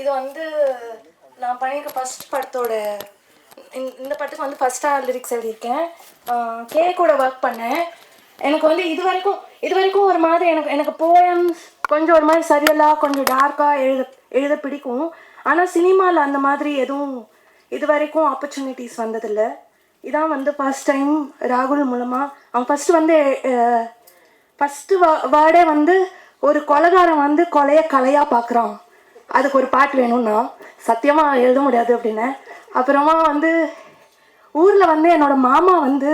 இது வந்து நான் பண்ணியிருக்க ஃபர்ஸ்ட் படத்தோட இந்த படத்துக்கு வந்து ஃபர்ஸ்ட்டாக லிரிக்ஸ் எழுதியிருக்கேன். கே கூட ஒர்க் பண்ணேன். எனக்கு வந்து இது வரைக்கும் ஒரு மாதிரி எனக்கு போயம்ஸ் கொஞ்சம் ஒரு மாதிரி சரியலாக கொஞ்சம் டார்க்காக எழுத பிடிக்கும். ஆனால் சினிமாவில் அந்த மாதிரி எதுவும் இது வரைக்கும் ஆப்பர்ச்சுனிட்டிஸ் வந்ததில்லை. இதான் வந்து ஃபர்ஸ்ட் டைம் ராகுல் மூலமாக அவன் ஃபஸ்ட்டு வேர்டே வந்து ஒரு கொலைகாரன் வந்து கலையாக பார்க்குறான், அதுக்கு ஒரு பாட்டு வேணும்னா சத்தியமாக எழுத முடியாது அப்படின்னு. அப்புறமா வந்து ஊரில் வந்து என்னோடய மாமா வந்து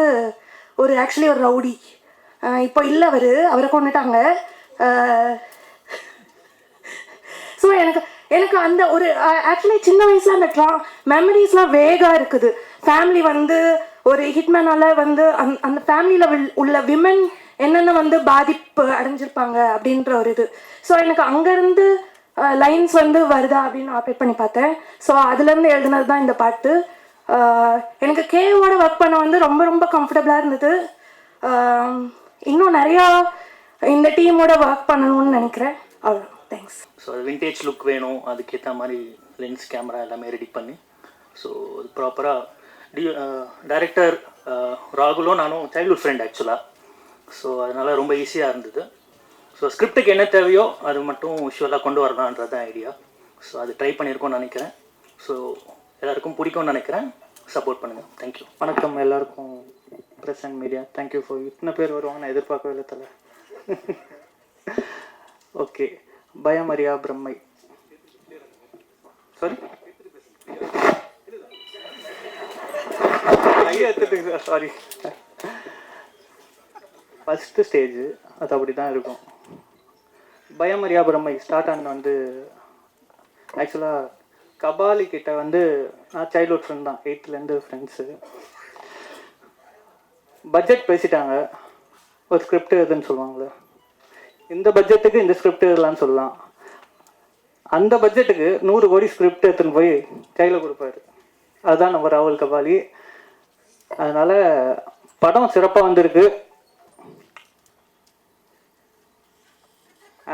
ஆக்சுவலி ஒரு ரவுடி. இப்போ இல்லை, அவரை கொண்டுட்டாங்க. ஸோ எனக்கு அந்த ஒரு ஆக்சுவலி சின்ன வயசில் அந்த மெமரிஸ்லாம் வேகாக இருக்குது. ஃபேமிலி வந்து ஒரு ஹிட்மேனால் வந்து அந்த ஃபேமிலியில் உள்ள விமன் என்னென்ன வந்து பாதிப்பு அடைஞ்சிருப்பாங்க அப்படின்ற ஒரு இது. ஸோ எனக்கு அங்கேருந்து லைன்ஸ் வந்து வருதா அப்படின்னு ஆப்ரேட் பண்ணி பார்த்தேன். ஸோ அதுலேருந்து எழுதுனது தான் இந்த பாட்டு. எனக்கு கேவோட ஒர்க் பண்ண வந்து ரொம்ப ரொம்ப கம்ஃபர்டபுளாக இருந்தது. இன்னும் நிறையா இந்த டீமோட ஒர்க் பண்ணணும்னு நினைக்கிறேன். அவ்வளோ, தேங்க்ஸ். ஸோ அது விண்டேஜ் லுக் வேணும், அதுக்கேற்ற மாதிரி லென்ஸ் கேமரா எல்லாமே ரெடி பண்ணி ஸோ அது ப்ராப்பராக டைரக்டர் ராகுலும் நானும் சைல்ட்ஹுட் ஃப்ரெண்ட் ஆக்சுவலாக. ஸோ அதனால் ரொம்ப ஈஸியாக இருந்தது. ஸோ ஸ்கிரிப்டுக்கு என்ன தேவையோ அது மட்டும் விஷுவலாக கொண்டு வரலான்றது தான் ஐடியா. ஸோ அது ட்ரை பண்ணியிருக்கோன்னு நினைக்கிறேன். ஸோ எல்லாருக்கும் பிடிக்கும்னு நினைக்கிறேன். சப்போர்ட் பண்ணுங்கள். தேங்க்யூ. வணக்கம் எல்லாருக்கும், press and media. Thank you for இத்தனை பேர் வருவாங்க, நான் எதிர்பார்க்கவே இல்லை தலை. Okay, Bayamariya Brammai. Sorry, sorry. First stage அது அப்படி தான் இருக்கும். பயமரியா பிரம்மை ஸ்டார்ட் ஆன வந்து ஆக்சுவலாக கபாலி கிட்ட வந்து நான் சைல்ட்ஹுட் ஃப்ரெண்ட் தான், 8th ஃப்ரெண்ட்ஸு. பட்ஜெட் பேசிட்டாங்க, ஒரு ஸ்கிரிப்ட் எதுன்னு சொல்லுவாங்களே, இந்த பட்ஜெட்டுக்கு இந்த ஸ்கிரிப்ட் எதுலான்னு சொல்லலாம். அந்த பட்ஜெட்டுக்கு 100 கோடி ஸ்கிரிப்ட் எடுத்துன்னு போய் கையில் கொடுப்பாரு. அதுதான் நம்ம ராகுல் கபாலி. அதனால் படம் சிறப்பாக வந்திருக்கு.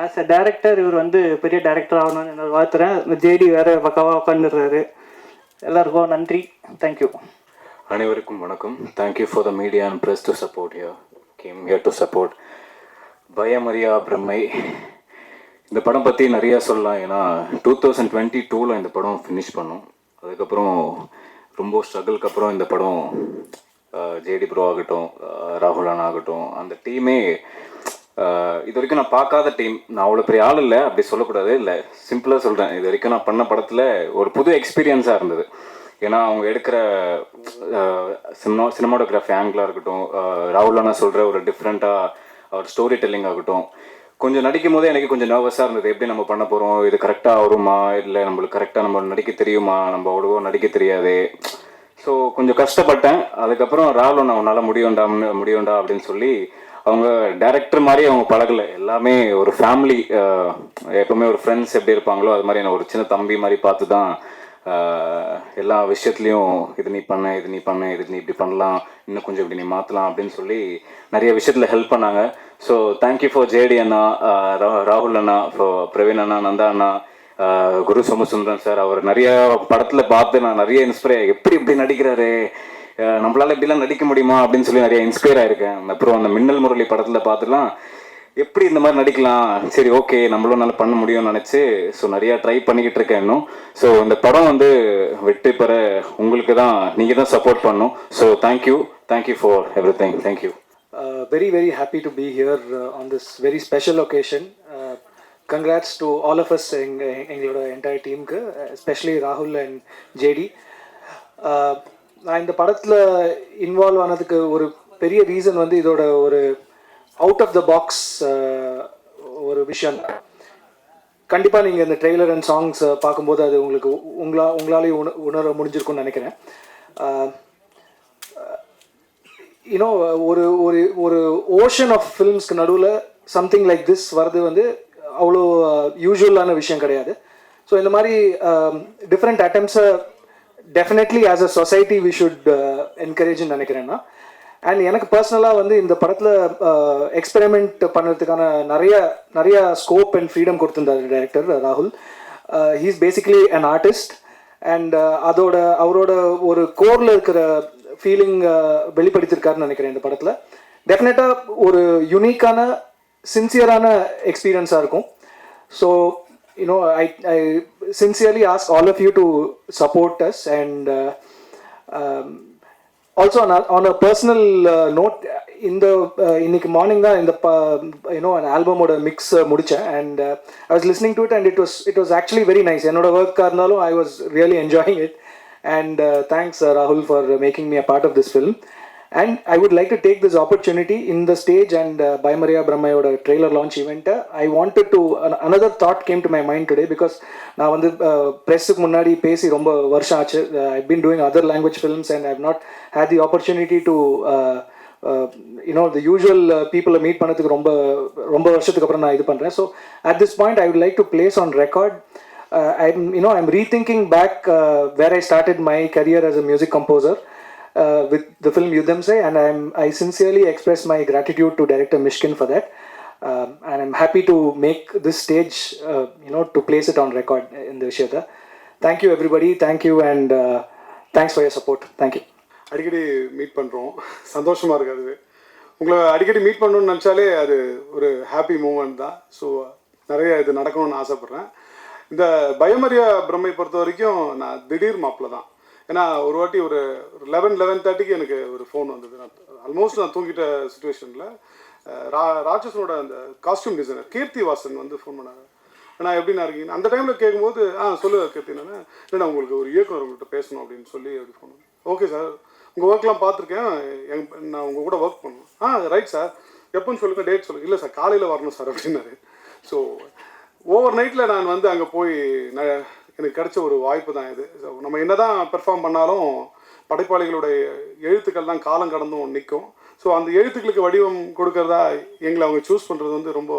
ஆஸ் அ டைரக்டர் இவர் வந்து பெரிய டைரக்டர் ஆகணும்னு என்ன வாழ்த்துறேன். ஜேடி வேறு பக்காவாக உட்காந்துடுறாரு. எல்லாருக்கும் நன்றி. தேங்க்யூ. அனைவருக்கும் வணக்கம். Thank you for the media and press to support here. Came here to support Bayamariya Brammai. இந்த படம் பற்றி நிறையா சொல்லலாம். ஏன்னா 2022 இந்த படம் ஃபினிஷ் பண்ணோம். அதுக்கப்புறம் ரொம்ப ஸ்ட்ரகிளுக்கு அப்புறம் இந்த படம் ஜேடி ப்ரோ ஆகட்டும், ராகுல் அண்ணா ஆகட்டும், அந்த டீமே இது வரைக்கும் நான் பார்க்காத டீம். நான் அவ்வளோ பெரிய ஆள் இல்லை, அப்படி சொல்லக்கூடாது, இல்லை சிம்பிளாக சொல்கிறேன். இது வரைக்கும் நான் பண்ண படத்தில் ஒரு புது எக்ஸ்பீரியன்ஸாக இருந்தது. ஏன்னா அவங்க எடுக்கிற சினிமாட்டோகிராஃபி ஆங்கிளாக இருக்கட்டும், ராகுல் அண்ணா சொல்கிற ஒரு டிஃப்ரெண்ட்டாக அவர் ஸ்டோரி டெல்லிங் ஆகட்டும், கொஞ்சம் நடிக்கும் போதே எனக்கு கொஞ்சம் நர்வஸாக இருந்தது. எப்படி நம்ம பண்ண போகிறோம், இது கரெக்டாக வருமா, இல்லை நம்மளுக்கு கரெக்டாக நம்ம நடிக்க தெரியுமா, நம்ம அவ்வளோவோ நடிக்க தெரியாது. ஸோ கொஞ்சம் கஷ்டப்பட்டேன். அதுக்கப்புறம் ராகுல் அண்ணா உன்னால் முடியும்டா அப்படின்னு சொல்லி அவங்க டைரக்டர் மாதிரி அவங்க பழகலை. எல்லாமே ஒரு ஃபேமிலி, எப்போவுமே ஒரு ஃப்ரெண்ட்ஸ் எப்படி இருப்பாங்களோ அது மாதிரி நான் ஒரு சின்ன தம்பி மாதிரி பார்த்து தான் எல்லா விஷயத்துலையும் இது நீ இப்படி பண்ணலாம், இன்னும் கொஞ்சம் இப்படி நீ மாற்றலாம் அப்படின்னு சொல்லி நிறைய விஷயத்தில் ஹெல்ப் பண்ணாங்க. ஸோ தேங்க்யூ ஃபார் ஜேடி அண்ணா, ராகுல் அண்ணா, பிரவீன் அண்ணா, நந்தா அண்ணா, குரு சோமசுந்தரன் சார். அவர் நிறைய படத்தில் பார்த்து நான் நிறைய எப்படி நடிக்கிறாரு, நம்மளால இப்படிலாம் நடிக்க முடியுமா அப்படின்னு சொல்லி நிறைய இன்ஸ்பயர் ஆயிருக்கேன். அப்புறம் அந்த மின்னல் முரளி படத்தில் பார்த்துலாம் எப்படி இந்த மாதிரி நடிக்கலாம், சரி ஓகே நம்மளும் நல்லா பண்ண முடியும்னு நினச்சி ஸோ நிறையா ட்ரை பண்ணிக்கிட்டு இருக்கேன் இன்னும். ஸோ இந்த படம் வந்து வெற்றி பெற உங்களுக்கு தான், நீங்கள் தான் சப்போர்ட் பண்ணணும். So thank you for every thing. Thank you. Very, very happy to be here on this very special occasion. Congrats to all of us எங்களோட entire team, especially Rahul and JD. நான் இந்த படத்தில் இன்வால்வ் ஆனதுக்கு ஒரு பெரிய ரீசன் வந்து இதோட ஒரு அவுட் ஆஃப் த பாக்ஸ் ஒரு விஷயம். கண்டிப்பாக நீங்கள் இந்த ட்ரெய்லர் அண்ட் சாங்ஸ் பார்க்கும்போது அது உங்களாலேயும் உணர முடிஞ்சிருக்கும்னு நினைக்கிறேன். யூனோ ஒரு ஓஷன் ஆஃப் ஃபில்ம்ஸ்க்கு நடுவில் சம்திங் லைக் திஸ் வர்றது வந்து அவ்வளோ யூஸ்வலான விஷயம் கிடையாது. ஸோ இந்த மாதிரி டிஃப்ரெண்ட் அட்டெம்ப்ஸை definitely as a society we should என்கரேஜ்னு நினைக்கிறேன்னா. அண்ட் எனக்கு பர்சனலாக வந்து இந்த படத்தில் எக்ஸ்பெரிமெண்ட் பண்ணுறதுக்கான நிறைய ஸ்கோப் அண்ட் ஃப்ரீடம் கொடுத்துருந்தார் டைரக்டர் ராகுல். He's basically an artist and அவரோட ஒரு கோரில் இருக்கிற ஃபீலிங் வெளிப்படுத்தியிருக்காருன்னு நினைக்கிறேன் இந்த படத்தில். டெஃபினட்டாக ஒரு யூனிக்கான சின்சியரான எக்ஸ்பீரியன்ஸாக இருக்கும். So I sincerely ask all of you to support us, and also on a personal note, இன்னைக்கு மார்னிங் தான் இந்த an album ஓட மிக்ஸ் முடித்தேன், and I was listening to it and it was actually very nice. என்னோட ஒர்க்காக இருந்தாலும் I was really enjoying it, and thanks Rahul for making me a part of this film. And I would like to take this opportunity in the stage and Bayamaria Brahmayoda trailer launch event. I wanted to, another thought came to my mind today, because நான் வந்து ப்ரெஸ்ஸுக்கு முன்னாடி பேசி ரொம்ப வருஷம் ஆச்சு. I've been doing other language films and I've not had the opportunity to the usual people meet பண்ணதுக்கு ரொம்ப வருஷத்துக்கு அப்புறம் நான் இது பண்ணுறேன். So at this point I would like to place on record, I'm rethinking back where I started my career as a music composer. With the film Yudham Se, and I sincerely express my gratitude to director Mishkin for that, and I'm happy to make this stage to place it on record in the Vishayatha. Thank you everybody, thank you, and thanks for your support. Thank you. அடிக்கடி meet பண்ணுறோம், சந்தோஷமாக இருக்குது. அது உங்களை அடிக்கடி meet பண்ணணும்னு நினச்சாலே அது ஒரு ஹாப்பி மூமெண்ட் தான். ஸோ நிறைய இது நடக்கணும்னு ஆசைப்பட்றேன். இந்த பயமரியா பிரம்மை பொறுத்த வரைக்கும் நான் திடீர் மாப்பிள்ள தான். ஏன்னா ஒரு வாட்டி ஒரு 11:30க்கு எனக்கு ஒரு ஃபோன் வந்தது. ஆல்மோஸ்ட் நான் தூங்கிட்ட சுச்சுவேஷனில் ராட்சசனோட அந்த காஸ்டியூம் டிசைனர் கீர்த்தி வாசன் வந்து ஃபோன் பண்ணாங்க. நான் எப்படின்னா இருக்கீங்க அந்த டைமில் கேட்கும்போது சொல்லு கீர்த்தி, நான் இல்லைண்ணா உங்களுக்கு ஒரு இயக்குனர் உங்கள்கிட்ட பேசணும் அப்படின்னு சொல்லி அப்படி ஃபோன் பண்ணேன். ஓகே சார், உங்கள் ஒர்க்லாம் பார்த்துருக்கேன், நான் உங்கள் கூட ஒர்க் பண்ணணும். ரைட் சார், எப்போன்னு சொல்லுங்கள், டேட் சொல்லுங்கள். இல்லை சார், காலையில் வரணும் சார் அப்படின்னாரு. ஸோ ஓவர் நைட்டில் நான் வந்து அங்கே போய் எனக்கு கிடைச்ச ஒரு வாய்ப்பு தான் இது. ஸோ நம்ம என்ன தான் பெர்ஃபார்ம் பண்ணாலும் படைப்பாளிகளுடைய எழுத்துக்கள் தான் காலம் கடந்தும் நிற்கும். ஸோ அந்த எழுத்துக்களுக்கு வடிவம் கொடுக்கறதா எங்களை அவங்க சூஸ் பண்ணுறது வந்து ரொம்ப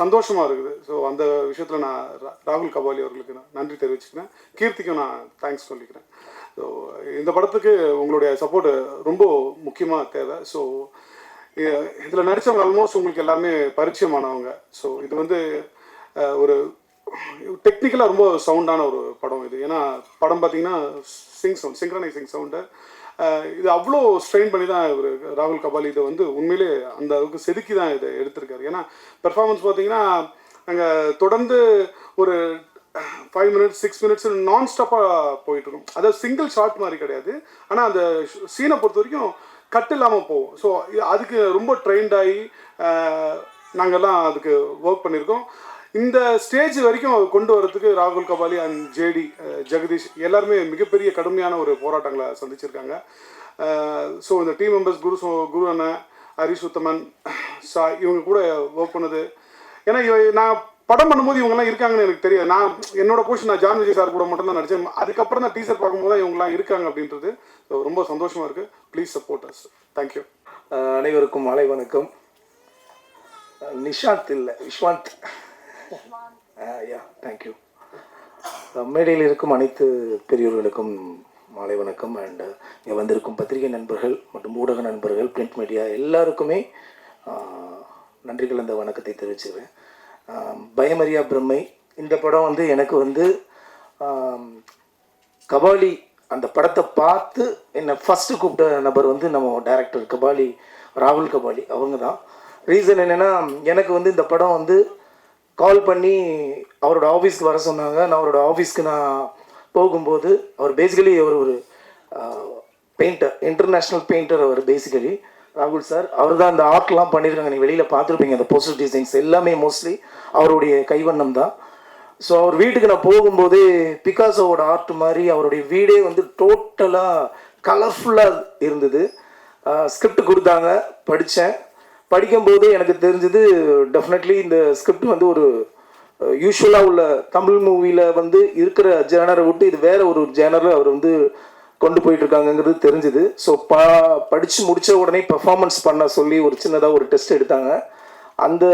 சந்தோஷமாக இருக்குது. ஸோ அந்த விஷயத்தில் நான் ராகுல் கபாலி அவர்களுக்கு நான் நன்றி தெரிவிச்சுக்கிறேன். கீர்த்திக்கும் நான் தேங்க்ஸ் சொல்லிக்கிறேன். ஸோ இந்த படத்துக்கு உங்களுடைய சப்போர்ட்டு ரொம்ப முக்கியமாக தேவை. ஸோ இதில் நடித்தவங்க ஆல்மோஸ்ட் உங்களுக்கு எல்லாமே பரிச்சயமானவங்க. ஸோ இது வந்து ஒரு டெக்னிக்கலாக ரொம்ப சவுண்டான ஒரு படம் இது. ஏன்னா படம் பார்த்தீங்கன்னா சிங்க்ரனைசிங் சவுண்டு. இது அவ்வளோ ஸ்ட்ரெயின் பண்ணி தான் இவர் ராகுல் கபாலி இதை வந்து உண்மையிலே அந்த அளவுக்கு செதுக்கி தான் இதை எடுத்திருக்காரு. ஏன்னா பெர்ஃபார்மன்ஸ் பார்த்தீங்கன்னா நாங்கள் தொடர்ந்து ஒரு 5 minutes 6 minutes நான் ஸ்டாப்பாக போயிட்டுருக்கோம். அதாவது சிங்கிள் ஷாட் மாதிரி கிடையாது, ஆனால் அந்த சீனை பொறுத்த வரைக்கும் கட் இல்லாமல் போவோம். ஸோ அதுக்கு ரொம்ப ட்ரெயின்டாகி நாங்கள்லாம் அதுக்கு ஒர்க் பண்ணியிருக்கோம். இந்த ஸ்டேஜ் வரைக்கும் கொண்டு வரதுக்கு ராகுல் கபாலி அண்ட் ஜேடி ஜெகதீஷ் எல்லாருமே மிகப்பெரிய கடுமையான ஒரு போராட்டங்களை சந்திச்சிருக்காங்க. ஸோ இந்த டீம் மெம்பர்ஸ் குரு அண்ணன், ஹரிஷ் உத்தமன், இவங்க கூட ஒர்க் பண்ணது. ஏன்னா நான் படம் பண்ணும்போது இவங்கெல்லாம் இருக்காங்கன்னு எனக்கு தெரியாது. நான் என்னோட போர்ஷன் நான் ஜான் விஜய் சார் கூட மட்டும் தான் நடித்தேன். அதுக்கப்புறம் தான் டீசர் பார்க்கும்போது தான் இவங்கெல்லாம் இருக்காங்க அப்படின்றது ரொம்ப சந்தோஷமாக இருக்குது. Please support us. தேங்க்யூ. அனைவருக்கும் மாலை வணக்கம். நிஷாந்த் இல்லை, விஸ்வாந்த். தேங்க்யூ. மேடையில் இருக்கும் அனைத்து பெரியவர்களுக்கும் மாலை வணக்கம். அண்ட் இங்கே வந்திருக்கும் பத்திரிகை நண்பர்கள் மற்றும் ஊடக நண்பர்கள், பிரிண்ட் மீடியா எல்லாருக்குமே நன்றிகள், அந்த வணக்கத்தை தெரிவிச்சுக்கிறேன். பயமரியா பிரம்மை இந்த படம் வந்து எனக்கு வந்து கபாலி அந்த படத்தை பார்த்து என்னை ஃபஸ்ட்டு கூப்பிட்ட நபர் வந்து நம்ம டைரக்டர் கபாலி, ராகுல் கபாலி அவங்க தான். ரீசன் என்னென்னா, எனக்கு வந்து இந்த படம் வந்து கால் பண்ணி அவரோட ஆஃபீஸ்க்கு வர சொன்னாங்க. நான் அவரோட ஆஃபீஸ்க்கு நான் போகும்போது, அவர் பேசிக்கலி அவர் ஒரு பெயிண்டர், இன்டர்நேஷ்னல் பெயிண்டர் அவர் பேசிக்கலி, ராகுல் சார். அவர் தான் அந்த ஆர்ட்லாம் பண்ணியிருக்காங்க, நீங்கள் வெளியில் பார்த்துருப்பீங்க. அந்த போஸ்டர் டிசைன்ஸ் எல்லாமே மோஸ்ட்லி அவருடைய கைவண்ணம் தான். ஸோ அவர் வீட்டுக்கு நான் போகும்போதே பிகாசோவோட ஆர்ட் மாதிரி அவருடைய வீடே வந்து டோட்டலாக கலர்ஃபுல்லாக இருந்தது. ஸ்கிரிப்ட் கொடுத்தாங்க, படித்தேன். படிக்கும்போது எனக்கு தெரிஞ்சது டெஃபினெட்லி இந்த ஸ்கிரிப்ட் வந்து ஒரு யூஸ்வலாக உள்ள தமிழ் மூவியில் வந்து இருக்கிற ஜேனரை விட்டு இது வேறு ஒரு ஜேனரில் அவர் வந்து கொண்டு போயிட்டுருக்காங்கங்கிறது தெரிஞ்சுது. ஸோ படித்து முடித்த உடனே பெர்ஃபார்மன்ஸ் பண்ண சொல்லி ஒரு சின்னதாக ஒரு டெஸ்ட் எடுத்தாங்க. அந்த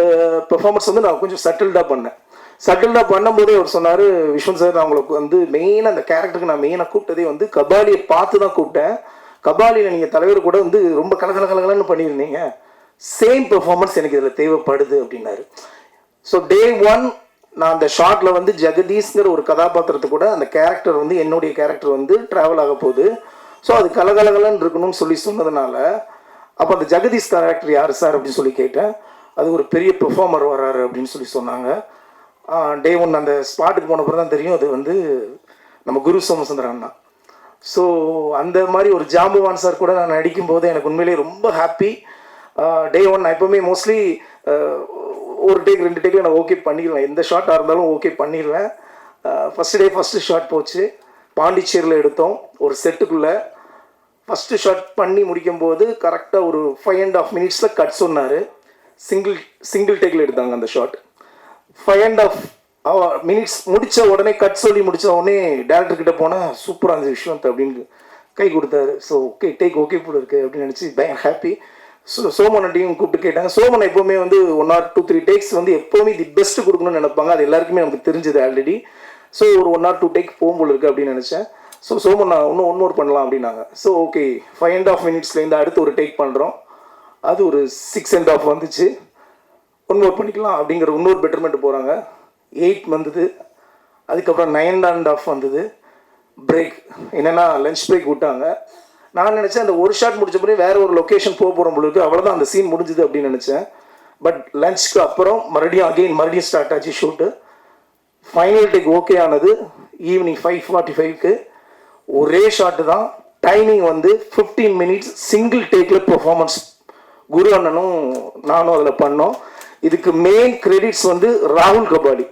பெர்ஃபார்மன்ஸ் வந்து நான் கொஞ்சம் சட்டில்டாக பண்ணேன். சட்டில்டாக பண்ணும்போதே அவர் சொன்னார், விஸ்வந்த் சார், நான் உங்களுக்கு வந்து மெயினாக அந்த கேரக்டருக்கு நான் மெயினாக கூப்பிட்டதே வந்து கபாலியை பார்த்து தான் கூப்பிட்டேன். கபாலியில் நீங்கள் தலைவர் கூட வந்து ரொம்ப கலகலன்னு பண்ணியிருந்தீங்க, சேம் பெர்ஃபார்மன்ஸ் எனக்கு இதில் தேவைப்படுது அப்படின்னாரு. ஸோ Day 1 நான் அந்த ஷார்ட்டில் வந்து ஜெகதீஷ்ங்கிற ஒரு கதாபாத்திரத்தை கூட அந்த கேரக்டர் வந்து என்னுடைய கேரக்டர் வந்து ட்ராவல் ஆக போகுது. ஸோ அது கலகலகலன்னு இருக்கணும்னு சொல்லி சொன்னதுனால அப்போ அந்த ஜெகதீஷ் கேரக்டர் யார் சார் அப்படின்னு சொல்லி கேட்டேன். அது ஒரு பெரிய பெர்ஃபார்மர் வராரு அப்படின்னு சொல்லி சொன்னாங்க. டே 1 அந்த ஸ்பாட்டுக்கு போன பிறகு தான் தெரியும் அது வந்து நம்ம குரு சோமசுந்தரன் அண்ணா. ஸோ அந்த மாதிரி ஒரு ஜாம்பவான் சார் கூட நான் நடிக்கும்போது எனக்கு உண்மையிலேயே ரொம்ப ஹாப்பி. டே 1 நான் எப்போவுமே மோஸ்ட்லி ஒரு டேக் 2 டேக்கில் நான் ஓகே பண்ணிடுவேன். எந்த ஷார்ட்டாக இருந்தாலும் ஓகே பண்ணிடுவேன். ஃபஸ்ட்டு ஷார்ட் போச்சு, பாண்டிச்சேரியில் எடுத்தோம். ஒரு செட்டுக்குள்ளே ஃபஸ்ட்டு ஷார்ட் பண்ணி முடிக்கும்போது கரெக்டாக ஒரு 5.5 மினிட்ஸில் கட் சொன்னார். சிங்கிள் டேக்கில் எடுத்தாங்க அந்த ஷார்ட். 5.5 மினிட்ஸ் முடித்த உடனே கட் சொல்லி முடித்த உடனே டேரக்டர்கிட்ட போனால் சூப்பராக இருந்துச்சு விஷ்வந்த் அப்படின்னு கை கொடுத்தாரு. ஸோ ஓகே டேக் ஓகே போல இருக்குது அப்படின்னு நினச்சி பயங்கர ஹாப்பி. சோமனட்டையும் கூப்பிட்டு கேட்டாங்க. சோமன் எப்போவுமே வந்து 1 or 2-3 டேக்ஸ் வந்து எப்போவுமே தி பெஸ்ட் கொடுக்கணும்னு நினைப்பாங்க. அது எல்லாருக்குமே நமக்கு தெரிஞ்சது ஆல்ரெடி. ஸோ ஒரு 1 or 2 டேக் போகும்போது இருக்குது அப்படின்னு நினச்சேன். ஸோ சோமன் நான் இன்னும் 1 more பண்ணலாம் அப்படின்னாங்க. ஸோ ஓகே 5.5 மினிட்ஸ்லேருந்து அடுத்து ஒரு டேக் பண்ணுறோம். அது ஒரு 6.5 வந்துச்சு. 1 more பண்ணிக்கலாம் அப்படிங்கிற இன்னொரு பெட்டர்மெண்ட் போகிறாங்க. 8 வந்தது. அதுக்கப்புறம் 9.5 வந்தது. பிரேக் என்னென்னா லஞ்ச் பிரேக் விட்டாங்க. நான் நினச்சேன் அந்த ஒரு ஷாட் முடிச்ச பிறகு வேறு ஒரு லொக்கேஷன் போகிறோம் பொழுது அவ்வளோதான் அந்த சீன் முடிஞ்சுது அப்படின்னு நினச்சேன். பட் லஞ்சுக்கு அப்புறம் மறுபடியும் ஸ்டார்ட் ஆச்சு ஷூட்டு. ஃபைனல் டேக் ஓகே ஆனது ஈவினிங் 5:45க்கு. ஒரே ஷாட்டு தான். டைமிங் வந்து 15 மினிட்ஸ் சிங்கிள் டேக்கில் பெர்ஃபார்மன்ஸ் குரு அண்ணனும் நானும் அதில் பண்ணோம். இதுக்கு மெயின் கிரெடிட்ஸ் வந்து ராகுல் கபாலி.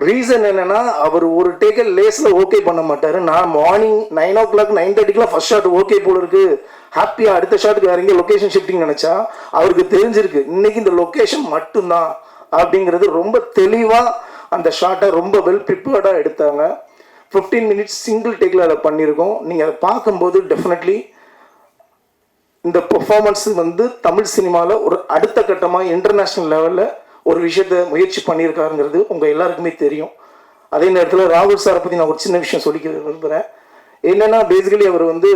ரீசன் என்னென்னா அவர் ஒரு டேக்கை லேஸில் ஓகே பண்ண மாட்டார். நான் மார்னிங் 9 o'clock 9:30க்குலாம் ஃபஸ்ட் ஷாட் ஓகே போல இருக்குது ஹாப்பியாக அடுத்த ஷாட்டுக்கு வேறு எங்கேயும் லொக்கேஷன் ஷிஃப்டிங் நினச்சா அவருக்கு தெரிஞ்சிருக்கு இன்றைக்கி இந்த லொக்கேஷன் மட்டும்தான் அப்படிங்கிறது. ரொம்ப தெளிவாக அந்த ஷாட்டை ரொம்ப வெல் ப்ரிப்பேர்டாக எடுத்தாங்க. 15 மினிட்ஸ் சிங்கிள் டேக்கில் அதை பண்ணியிருக்கோம். நீங்கள் அதை பார்க்கும்போது டெஃபினெட்லி இந்த பெர்ஃபார்மன்ஸ் வந்து தமிழ் சினிமாவில் ஒரு அடுத்த கட்டமாக இன்டர்நேஷ்னல் லெவலில் ஒரு விஷயத்தை முயற்சி பண்ணியிருக்காருங்கிறது உங்கள் எல்லாருக்குமே தெரியும். அதே நேரத்தில் ராகுல் சாரை பற்றி நான் ஒரு சின்ன விஷயம் சொல்லிக்க விரும்புகிறேன். என்னென்னா பேசிக்கலி அவர் வந்து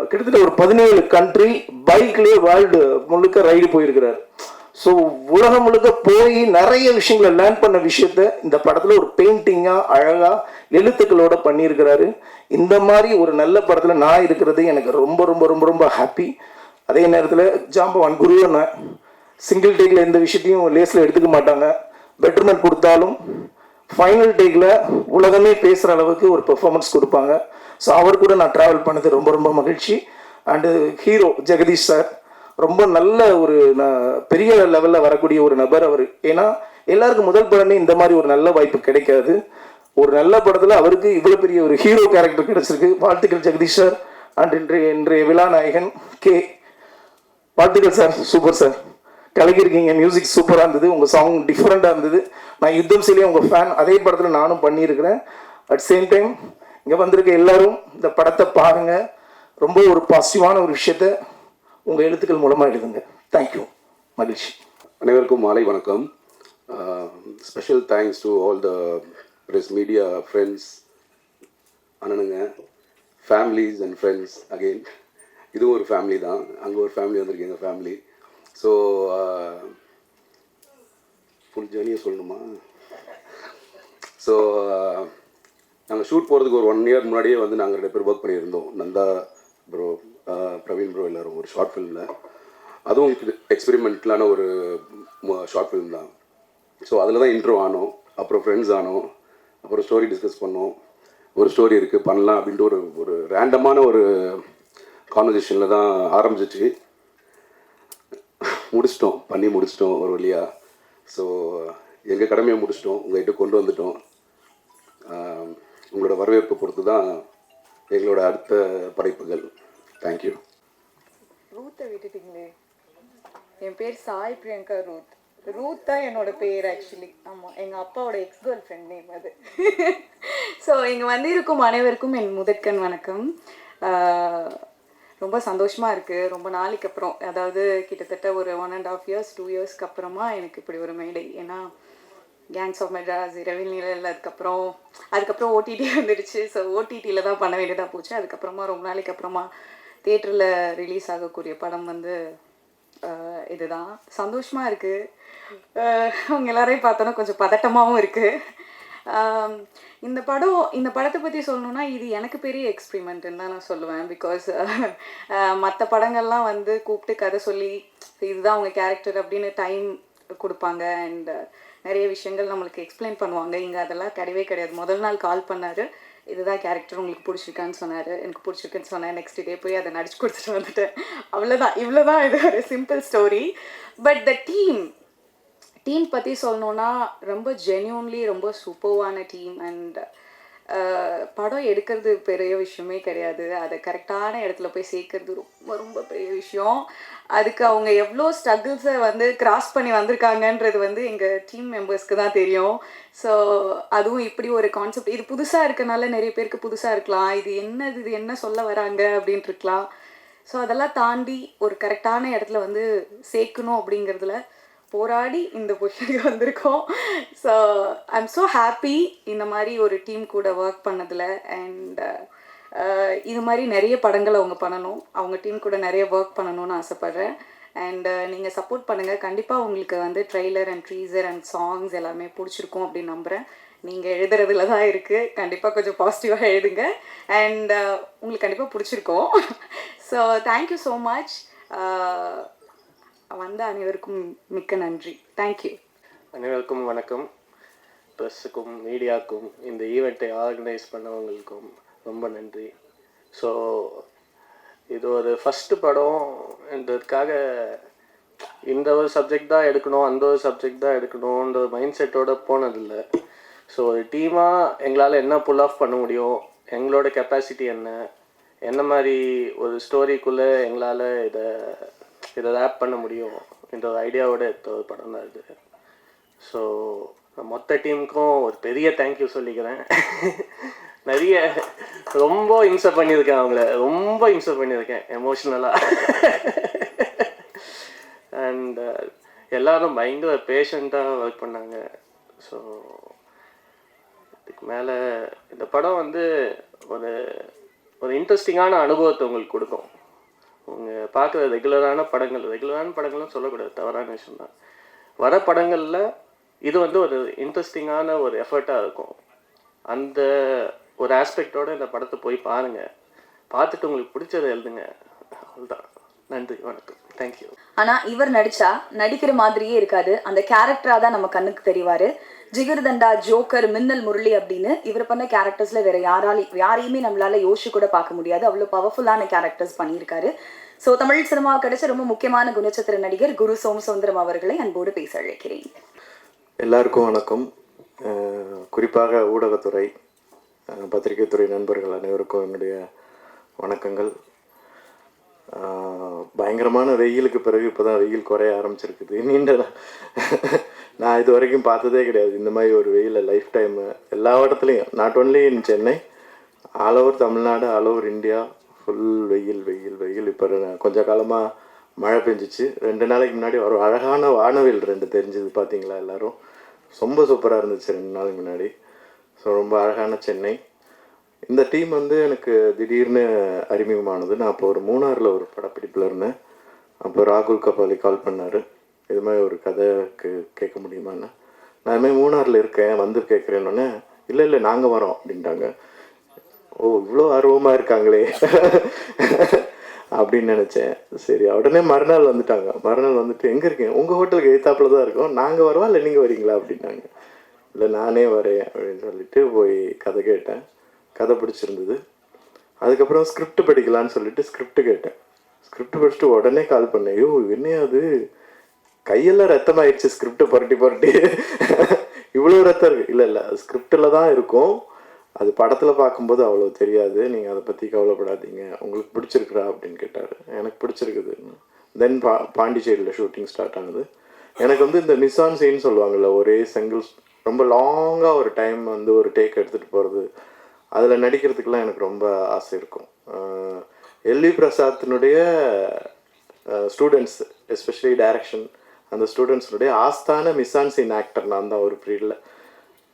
கிட்டத்தட்ட ஒரு 17 கண்ட்ரி பைக்லேயே வேர்ல்டு முழுக்க ரைடு போயிருக்கிறார். ஸோ உலகம் முழுக்க போய் நிறைய விஷயங்களை லேர்ன் பண்ண விஷயத்த இந்த படத்தில் ஒரு பெயிண்டிங்காக அழகாக எழுத்துக்களோட பண்ணியிருக்கிறாரு. இந்த மாதிரி ஒரு நல்ல படத்தில் நான் இருக்கிறது எனக்கு ரொம்ப ரொம்ப ரொம்ப ரொம்ப ஹாப்பி. அதே நேரத்தில் ஜாம்பவான் குரு அண்ணன் சிங்கிள் டேக்கில் எந்த விஷயத்தையும் லேஸில் எடுத்துக்க மாட்டாங்க. பெட்டர்மெண்ட் கொடுத்தாலும் ஃபைனல் டேக்கில் உலகமே பேசுகிற அளவுக்கு ஒரு பெர்ஃபார்மன்ஸ் கொடுப்பாங்க. ஸோ அவர் கூட நான் ட்ராவல் பண்ணது ரொம்ப ரொம்ப மகிழ்ச்சி. அண்டு ஹீரோ ஜெகதீஷ் சார் ரொம்ப நல்ல ஒரு பெரிய லெவலில் வரக்கூடிய ஒரு நபர் அவர். ஏன்னா எல்லாருக்கும் முதல் படமே இந்த மாதிரி ஒரு நல்ல வாய்ப்பு கிடைக்காது. ஒரு நல்ல படத்தில் அவருக்கு இவ்வளோ பெரிய ஒரு ஹீரோ கேரக்டர் கிடைச்சிருக்கு. வாழ்த்துக்கள் ஜெகதீஷ் சார். அண்ட் இன்றைய விழா நாயகன் கே. வாழ்த்துக்கள் சார். சூப்பர் சார், கலக்கியிருக்கீங்க. மியூசிக் சூப்பராக இருந்தது. உங்கள் சாங் டிஃப்ரெண்ட்டாக இருந்தது. நான் யுத்தம் செய்ய உங்கள் ஃபேன். அதே படத்தில் நானும் பண்ணியிருக்கிறேன். அட் சேம் டைம் இங்கே வந்திருக்க எல்லாரும் இந்த படத்தை பாருங்கள். ரொம்ப ஒரு பாசிட்டிவான ஒரு விஷயத்த உங்கள் எழுத்துக்கள் மூலமாக எழுதுங்க. தேங்க்யூ. மகிழ்ச்சி. அனைவருக்கும் மாலை வணக்கம். Special thanks to all the press media friends, அண்ணனுங்க, ஃபேமிலிஸ் அண்ட் ஃப்ரெண்ட்ஸ். அகெயின் இதுவும் ஒரு ஃபேமிலி தான். அங்கே ஒரு ஃபேமிலி வந்திருக்கு, எங்கள் ஃபேமிலி. ஸோ ஃபுல் ஜேர்னியை சொல்லணுமா? ஸோ நாங்கள் ஷூட் போகிறதுக்கு ஒரு 1 year முன்னாடியே வந்து நாங்கள் 2 பேர் ஒர்க் பண்ணியிருந்தோம். நந்தா ப்ரோ, பிரவீன் ப்ரோ எல்லோரும் ஒரு ஷார்ட் ஃபிலிமில். அதுவும் எக்ஸ்பெரிமெண்ட்லான ஒரு ஷார்ட் ஃபிலிம் தான். ஸோ அதில் தான் இன்ட்ரோ ஆனோம். அப்புறம் ஃப்ரெண்ட்ஸ் ஆனோம். அப்புறம் ஸ்டோரி டிஸ்கஸ் பண்ணோம். ஒரு ஸ்டோரி இருக்குது பண்ணலாம் அப்படின்ட்டு ஒரு ரேண்டமான ஒரு கான்வர்சேஷனில் தான் ஆரம்பிச்சிச்சு. பண்ணி முடிச்சிட்டோம் ஒரு வழியாக. ஸோ எங்கள் கடமையை முடிச்சிட்டோம், உங்கள்கிட்ட கொண்டு வந்துட்டோம். உங்களோட வரவேற்பை பொறுத்து தான் எங்களோட அடுத்த படைப்புகள். தேங்க்யூ. ரூத்தை விட்டுட்டீங்களே. என் பேர் சாய் பிரியங்கா ரூத். ரூத் தான் என்னோட பேர் ஆக்சுவலி. ஆமாம், எங்கள் அப்பாவோட எக்ஸ் கேர்ள் ஃப்ரெண்ட் நேம் அது. ஸோ இங்கே வந்திருக்கும் அனைவருக்கும் என் முதற்கண் வணக்கம். ரொம்ப சந்தோஷமாக இருக்குது. ரொம்ப நாளைக்கு அப்புறம், அதாவது கிட்டத்தட்ட ஒரு 1.5 years 2 yearsக்கு அப்புறமா எனக்கு இப்படி ஒரு மேடை. ஏன்னா கேங்ஸ் ஆஃப் மெட்ராஸ், இரவில் நிழல், அதுக்கப்புறம் ஓடிடி வந்துடுச்சு. ஸோ ஓடிடியில் தான் பண்ண வேண்டியதாக போச்சு. அதுக்கப்புறமா ரொம்ப நாளைக்கு அப்புறமா தியேட்டரில் ரிலீஸ் ஆகக்கூடிய படம் வந்து இதுதான். சந்தோஷமாக இருக்குது. அவங்க எல்லாரையும் பார்த்தோன்னா கொஞ்சம் பதட்டமாகவும் இருக்குது. இந்த படத்தை பற்றி சொல்லணுன்னா இது எனக்கு பெரிய எக்ஸ்பிரிமெண்ட்டுன்னு தான் நான் சொல்லுவேன். பிகாஸ் மற்ற படங்கள்லாம் வந்து கூப்பிட்டு கதை சொல்லி இதுதான் அவங்க கேரக்டர் அப்படின்னு டைம் கொடுப்பாங்க அண்ட் நிறைய விஷயங்கள் நம்மளுக்கு எக்ஸ்பிளைன் பண்ணுவாங்க. இங்கே அதெல்லாம் கிடையவே கிடையாது. முதல் நாள் கால் பண்ணார், இதுதான் கேரக்டர் உங்களுக்கு பிடிச்சிருக்கான்னு சொன்னார். எனக்கு பிடிச்சிருக்குன்னு சொன்னேன். நெக்ஸ்ட் டே போய் அதை நடிச்சு கொடுத்துட்டு வந்துட்டேன். அவ்வளோதான், இவ்வளோதான். இது ஒரு simple story. But the team பற்றி சொல்லணுன்னா ரொம்ப ஜென்யூன்லி ரொம்ப சூப்பர்வான டீம். அண்ட் படம் எடுக்கிறது பெரிய விஷயமே கிடையாது. அதை கரெக்டான இடத்துல போய் சேர்க்கறது ரொம்ப ரொம்ப பெரிய விஷயம். அதுக்கு அவங்க எவ்வளோ ஸ்ட்ரகிள்ஸை வந்து கிராஸ் பண்ணி வந்திருக்காங்கன்றது வந்து எங்கள் டீம் மெம்பர்ஸ்க்கு தான் தெரியும். ஸோ அதுவும் இப்படி ஒரு கான்செப்ட் இது புதுசாக இருக்கனால நிறைய பேருக்கு புதுசாக இருக்கலாம். இது என்ன சொல்ல வராங்க அப்படின்ட்டு இருக்கலாம். ஸோ அதெல்லாம் தாண்டி ஒரு கரெக்டான இடத்துல வந்து சேர்க்கணும் அப்படிங்கிறதுல போராடி இந்த பொசிஷனுக்கு வந்திருக்கோம். So I am so happy இந்த மாதிரி ஒரு டீம் கூட ஒர்க் பண்ணதில். அண்ட் இது மாதிரி நிறைய படங்கள் அவங்க பண்ணணும், அவங்க டீம் கூட நிறைய ஒர்க் பண்ணணும்னு ஆசைப்பட்றேன். அண்ட் நீங்கள் சப்போர்ட் பண்ணுங்கள். கண்டிப்பாக உங்களுக்கு வந்து ட்ரெய்லர் அண்ட் ட்ரீசர் அண்ட் சாங்ஸ் எல்லாமே பிடிச்சிருக்கும் அப்படின்னு நம்புகிறேன். நீங்கள் எழுதுறதுல தான் இருக்குது. கண்டிப்பாக கொஞ்சம் பாசிட்டிவாக எழுதுங்க அண்ட் உங்களுக்கு கண்டிப்பாக பிடிச்சிருக்கோம். So thank you so much. வந்த அனைவருக்கும் மிக்க நன்றி. தேங்க்யூ. அனைவருக்கும் வணக்கம். ப்ரெஸ்ஸுக்கும் மீடியாவுக்கும் இந்த ஈவெண்ட்டை ஆர்கனைஸ் பண்ணவங்களுக்கும் ரொம்ப நன்றி. ஸோ இது ஒரு ஃபஸ்ட்டு படம்ன்றதுக்காக இந்த ஒரு சப்ஜெக்ட் தான் எடுக்கணும் அந்த ஒரு சப்ஜெக்ட் தான் எடுக்கணுன்ற மைண்ட் செட்டோடு போனதில்லை. ஸோ ஒரு டீமாக எங்களால் என்ன புல் ஆஃப் பண்ண முடியும், எங்களோட கெப்பாசிட்டி என்ன மாதிரி ஒரு ஸ்டோரிக்குள்ளே எங்களால் இதை ரேப் பண்ண முடியும் என்ற ஒரு ஐடியாவோட எடுத்த ஒரு படம் தான் இது. ஸோ மொத்த டீமுக்கும் ஒரு பெரிய தேங்க்யூ சொல்லிக்கிறேன். நிறைய ரொம்ப இம்சை பண்ணியிருக்கேன், அவங்கள ரொம்ப இம்சை பண்ணியிருக்கேன் எமோஷ்னலாக. அண்ட் எல்லோரும் பயங்கர பேஷண்ட்டாக ஒர்க் பண்ணாங்க. ஸோ இதுக்கு மேலே இந்த படம் வந்து ஒரு இன்ட்ரெஸ்டிங்கான அனுபவத்தை உங்களுக்கு கொடுக்கும். உங்கள் பார்க்குற ரெகுலரான படங்கள்லாம் சொல்லக்கூடாது, தவறான விஷயம் தான். வர படங்களில் இது வந்து ஒரு இன்ட்ரெஸ்டிங்கான ஒரு எஃபர்ட்டாக இருக்கும். அந்த ஒரு ஆஸ்பெக்டோடு இந்த படத்தை போய் பாருங்கள். பார்த்துட்டு உங்களுக்கு பிடிச்சதை எழுதுங்க. அவ்வளோதான். நன்றி, வணக்கம், தேங்க்யூ. ஆனால் இவர் நடிக்கிற மாதிரியே இருக்காது. அந்த கேரக்டராக தான் நம்ம கண்ணுக்கு தெரிவார். ஜிகர்தண்டா, ஜோக்கர், மின்னல் முரளி அப்படின்னு இவர் பண்ண கேரக்டர்ஸில் வேறு யாரையுமே நம்மளால் யோசிச்சு கூட பார்க்க முடியாது. அவ்வளோ பவர்ஃபுல்லான கேரக்டர்ஸ் பண்ணியிருக்காரு. ஸோ தமிழ் சினிமாவுக்கு கிடைச்ச ரொம்ப முக்கியமான குணச்சித்திர நடிகர் குரு சோமசுந்தரம் அவர்களை அன்போடு பேச அழைக்கிறேன். எல்லாருக்கும் வணக்கம். குறிப்பாக ஊடகத்துறை, பத்திரிகை துறை நண்பர்கள் அனைவருக்கும் என்னுடைய வணக்கங்கள். பயங்கரமான வெயிலுக்கு பிறகு இப்போ தான் வெயில் குறைய ஆரம்பிச்சிருக்குது. நான் இது வரைக்கும் பார்த்ததே கிடையாது இந்த மாதிரி ஒரு வெயிலை லைஃப் டைம். எல்லா இடத்துலையும், not only in Chennai, all over Tamil Nadu, all over India full வெயில் வெயில் வெயில். இப்போ கொஞ்சம் காலமாக மழை பெஞ்சிச்சு. 2 நாளைக்கு முன்னாடி ஒரு அழகான வானவில் 2 தெரிஞ்சது, பார்த்தீங்களா எல்லோரும்? ரொம்ப சூப்பராக இருந்துச்சு 2 நாளைக்கு முன்னாடி. ஸோ ரொம்ப அழகான சென்னை. இந்த டீம் வந்து எனக்கு திடீர்னு அறிமுகமானது. நான் அப்போ ஒரு மூணாரில் ஒரு படப்பிடிப்பில் இருந்தேன். அப்போ ராகுல் கபாலி கால் பண்ணார், இது மாதிரி ஒரு கதைக்கு கேட்க முடியுமான்னு. நான் இதுமாதிரி மூணாரில் இருக்கேன், வந்து கேட்குறேன்னொன்னே, இல்லை நாங்கள் வரோம் அப்படின்ட்டாங்க. ஓ, இவ்வளோ ஆர்வமாக இருக்காங்களே அப்படின்னு நினச்சேன். சரி, உடனே மறுநாள் வந்துட்டாங்க. மறுநாள் வந்துட்டு, எங்கே இருக்கீங்க? உங்கள் ஹோட்டலுக்கு எழுத்தாப்பில் தான் இருக்கோம், நாங்கள் வரோம் இல்லை நீங்கள் வரீங்களா அப்படின்னாங்க. இல்லை நானே வரேன் அப்படின்னு சொல்லிட்டு போய் கதை கேட்டேன். கதை பிடிச்சிருந்தது. அதுக்கப்புறம் ஸ்கிரிப்ட் படிக்கலான்னு சொல்லிட்டு ஸ்கிரிப்ட் கேட்டேன். ஸ்கிரிப்ட் படிச்சுட்டு உடனே கால் பண்ணேன். ஐயோ என்ன அது, கையெல்லாம் ரத்தமாயிடுச்சு ஸ்கிரிப்டை புரட்டி இவ்வளோ ரத்தம் இருக்குது. இல்லை ஸ்கிரிப்டில் தான் இருக்கும், அது படத்தில் பார்க்கும்போது அவ்வளோ தெரியாது, நீங்கள் அதை பற்றி கவலைப்படாதீங்க, உங்களுக்கு பிடிச்சிருக்குறா அப்படின்னு கேட்டார். எனக்கு பிடிச்சிருக்குது. தென் பாண்டிச்சேரியில் ஷூட்டிங் ஸ்டார்ட் ஆனது. எனக்கு வந்து இந்த மிஸ்ஸான் சீன் சொல்லுவாங்கள்ல, ஒரே சிங்கிள் ரொம்ப லாங்காக ஒரு டைம் வந்து ஒரு டேக் எடுத்துகிட்டு போகிறது, அதில் நடிக்கிறதுக்கெலாம் எனக்கு ரொம்ப ஆசை இருக்கும். எல்வி பிரசாத்தினுடைய ஸ்டூடெண்ட்ஸ், எஸ்பெஷலி டைரக்ஷன், அந்த ஸ்டூடெண்ட்ஸுடைய ஆஸ்தான மிஸ்ஸான் சீன் ஆக்டர் நான் தான் ஒரு பீரியடில்.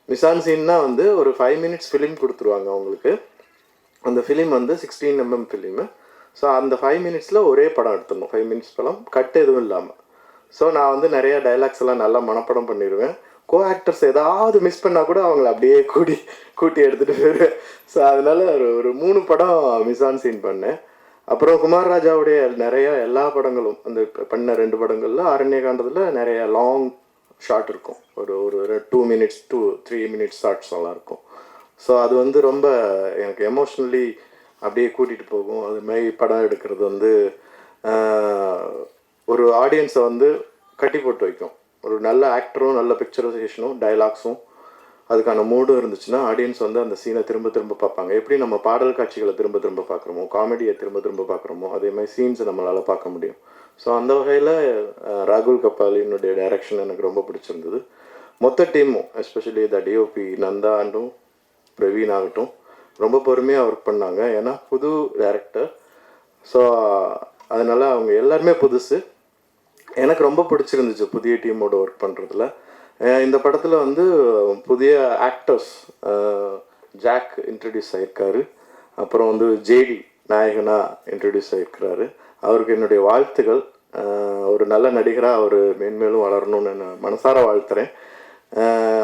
மிஸ்ஸான் சீன்னா வந்து ஒரு 5 minutes ஃபிலிம் கொடுத்துருவாங்க அவங்களுக்கு. அந்த ஃபிலிம் வந்து 16mm ஃபிலிமு. ஸோ அந்த 5 மினிட்ஸில் ஒரே படம் எடுத்துடணும், 5 மினிட்ஸ் படம் கட் எதுவும் இல்லாமல். ஸோ நான் வந்து நிறைய டைலாக்ஸ் எல்லாம் நல்லா மனப்படம் பண்ணிடுவேன். கோ ஆக்டர்ஸ் ஏதாவது மிஸ் பண்ணால் கூட அவங்கள அப்படியே கூட்டி எடுத்துகிட்டு போயிடுவேன். ஸோ அதனால ஒரு 3 படம் மிஸ் ஆன் சீன் பண்ணேன். அப்புறம் குமார் ராஜாவுடைய நிறைய எல்லா படங்களும் அந்த பண்ண 2 படங்களில் அரண்யகாண்டத்தில் நிறைய லாங் ஷார்ட் இருக்கும், ஒரு 2 மினிட்ஸ் 2-3 மினிட்ஸ் ஷார்ட்ஸ் எல்லாம் இருக்கும். ஸோ அது வந்து ரொம்ப எனக்கு எமோஷ்னலி அப்படியே கூட்டிகிட்டு போகும். அது மாதிரி படம் எடுக்கிறது வந்து ஒரு ஆடியன்ஸை வந்து கட்டி போட்டு வைக்கும். ஒரு நல்ல ஆக்டரும் நல்ல பிக்சரைசேஷனும் டைலாக்ஸும் அதுக்கான மூடும் இருந்துச்சுன்னா ஆடியன்ஸ் வந்து அந்த சீனை திரும்ப திரும்ப பார்ப்பாங்க. எப்படி நம்ம பாடல் காட்சிகளை திரும்ப திரும்ப பார்க்குறோமோ, காமெடியை திரும்ப திரும்ப பார்க்குறோமோ, அதே மாதிரி சீன்ஸை நம்மளால் பார்க்க முடியும். ஸோ அந்த வகையில் ராகுல் கபாலினுடைய டைரக்ஷன் எனக்கு ரொம்ப பிடிச்சிருந்தது. மொத்த டீமும் எஸ்பெஷலி த டிஓபி நந்தா அண்டும் பிரவீன் ஆகட்டும் ரொம்ப பொறுமையாக ஒர்க் பண்ணாங்க. ஏன்னா புது டைரக்டர், ஸோ அதனால் அவங்க எல்லாருமே புதுசு. எனக்கு ரொம்ப பிடிச்சிருந்துச்சு புதிய டீமோட ஒர்க் பண்ணுறதுல. இந்த படத்தில் வந்து புதிய ஆக்டர்ஸ் ஜாக் இன்ட்ரடியூஸ் ஆகியிருக்காரு. அப்புறம் வந்து ஜேடி நாயகனாக இன்ட்ரடியூஸ் ஆகியிருக்கிறாரு. அவருக்கு என்னுடைய வாழ்த்துக்கள். ஒரு நல்ல நடிகராக அவர் மேன்மேலும் வளரணும்னு நான் மனசார வாழ்த்துறேன்.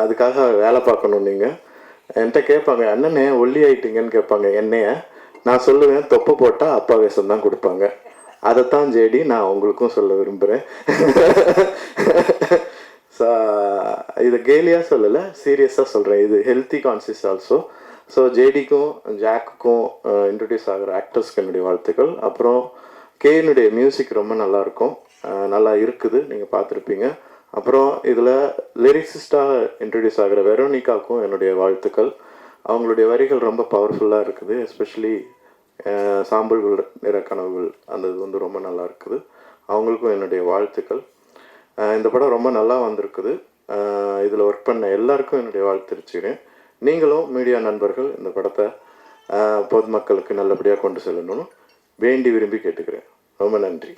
அதுக்காக வேலை பார்க்கணும். நீங்கள் என்கிட்ட கேட்பாங்க, அண்ணனே ஒல்லி ஆயிட்டீங்கன்னு கேட்பாங்க என்னைய. நான் சொல்லுவேன், தொப்பை போட்டால் அப்பா வேஷம் தான் கொடுப்பாங்க. அதைத்தான் ஜேடி நான் உங்களுக்கும் சொல்ல விரும்புகிறேன். ஸோ இதை கேலியாக சொல்லலை, சீரியஸாக சொல்கிறேன். இது ஹெல்த்தி கான்சியஸ் ஆல்சோ. ஸோ ஜேடிக்கும் ஜாக்குக்கும் இன்ட்ரடியூஸ் ஆகிற ஆக்டர்ஸ்க்கு என்னுடைய வாழ்த்துக்கள். அப்புறம் கேனுடைய மியூசிக் ரொம்ப நல்லாயிருக்கும், நல்லா இருக்குது, நீங்கள் பார்த்துருப்பீங்க. அப்புறம் இதில் லிரிக்ஸிஸ்டாக இன்ட்ரடியூஸ் ஆகிற வெரோனிகாவுக்கும் என்னுடைய வாழ்த்துக்கள். அவங்களுடைய வரிகள் ரொம்ப பவர்ஃபுல்லாக இருக்குது. எஸ்பெஷலி சாம்பல்கள் நிற கனவுகள் அந்த இது வந்து ரொம்ப நல்லா இருக்குது. அவங்களுக்கும் என்னுடைய வாழ்த்துக்கள். இந்த படம் ரொம்ப நல்லா வந்திருக்குது. இதில் ஒர்க் பண்ண எல்லாருக்கும் என்னுடைய வாழ்த்து தெரிவிச்சுக்கிறேன். நீங்களும் மீடியா நண்பர்கள் இந்த படத்தை பொதுமக்களுக்கு நல்லபடியாக கொண்டு செல்லணும்னு வேண்டி விரும்பி கேட்டுக்கிறேன். ரொம்ப நன்றி.